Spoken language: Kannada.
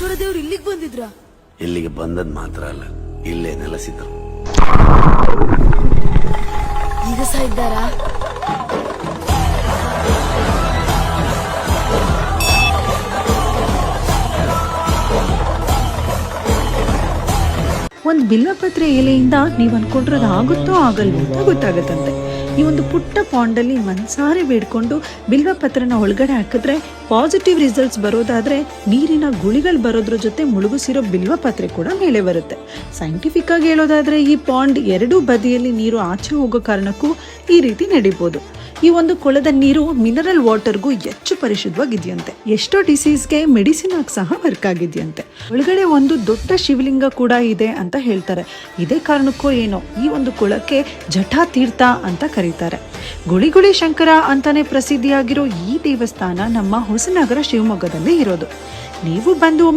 ಬಸವರ ದೇವ್ರು ಇಲ್ಲಿಗೆ ಬಂದಿದ್ರ? ಇಲ್ಲಿಗೆ ಬಂದದ್ ಮಾತ್ರ ಅಲ್ಲ, ಇಲ್ಲೇ ನೆಲೆಸಿದ್ರು. ಈಗ ಸಹ ಇದ್ದಾರಾ? ಒಂದು ಬಿಲ್ವಪತ್ರೆ ಎಲೆಯಿಂದ ನೀವು ಅನ್ಕೊಂಡ್ರದ್ದು ಆಗುತ್ತೋ ಆಗಲ್ವೋ ಅಂತ ಗೊತ್ತಾಗತ್ತಂತೆ. ಈ ಒಂದು ಪುಟ್ಟ ಪಾಂಡಲ್ಲಿ ಮನ್ಸಾರೆ ಬೇಡ್ಕೊಂಡು ಬಿಲ್ವಪತ್ರನ ಒಳಗಡೆ ಹಾಕಿದ್ರೆ ಪಾಸಿಟಿವ್ ರಿಸಲ್ಟ್ಸ್ ಬರೋದಾದ್ರೆ ನೀರಿನ ಗುಳಿಗಳು ಬರೋದ್ರ ಜೊತೆ ಮುಳುಗಿಸಿರೋ ಬಿಲ್ವಪತ್ರೆ ಕೂಡ ಮೇಲೆ ಬರುತ್ತೆ. ಸೈಂಟಿಫಿಕ್ ಆಗಿ ಹೇಳೋದಾದ್ರೆ ಈ ಪಾಂಡ್ ಎರಡೂ ಬದಿಯಲ್ಲಿ ನೀರು ಆಚೆ ಹೋಗೋ ಕಾರಣಕ್ಕೂ ಈ ರೀತಿ ನಡೀಬಹುದು. ಈ ಒಂದು ಕೊಳದ ನೀರು ಮಿನರಲ್ ವಾಟರ್ಗೂ ಹೆಚ್ಚು ಪರಿಶುದ್ಧವಾಗಿದೆಯಂತೆ. ಎಷ್ಟೋ ಡಿಸೀಸ್ಗೆ ಮೆಡಿಸಿನ್ ಆಗಿ ಸಹ ವರ್ಕ್ ಆಗಿದೆಯಂತೆ. ಒಳಗಡೆ ಒಂದು ದೊಡ್ಡ ಶಿವಲಿಂಗ ಕೂಡ ಇದೆ ಅಂತ ಹೇಳ್ತಾರೆ. ಇದೇ ಕಾರಣಕ್ಕೋ ಏನೋ ಈ ಒಂದು ಕೊಳಕ್ಕೆ ಜಟಾ ತೀರ್ಥ ಅಂತ ಕರೀತಾರೆ. ಗುಳಿಗುಳಿ ಶಂಕರ ಅಂತಾನೆ ಪ್ರಸಿದ್ಧಿಯಾಗಿರೋ ಈ ದೇವಸ್ಥಾನ ನಮ್ಮ ಹೊಸನಗರ ಶಿವಮೊಗ್ಗದಲ್ಲಿ ಇರೋದು. ನೀವು ಬಂದು ಒಮ್ಮೆ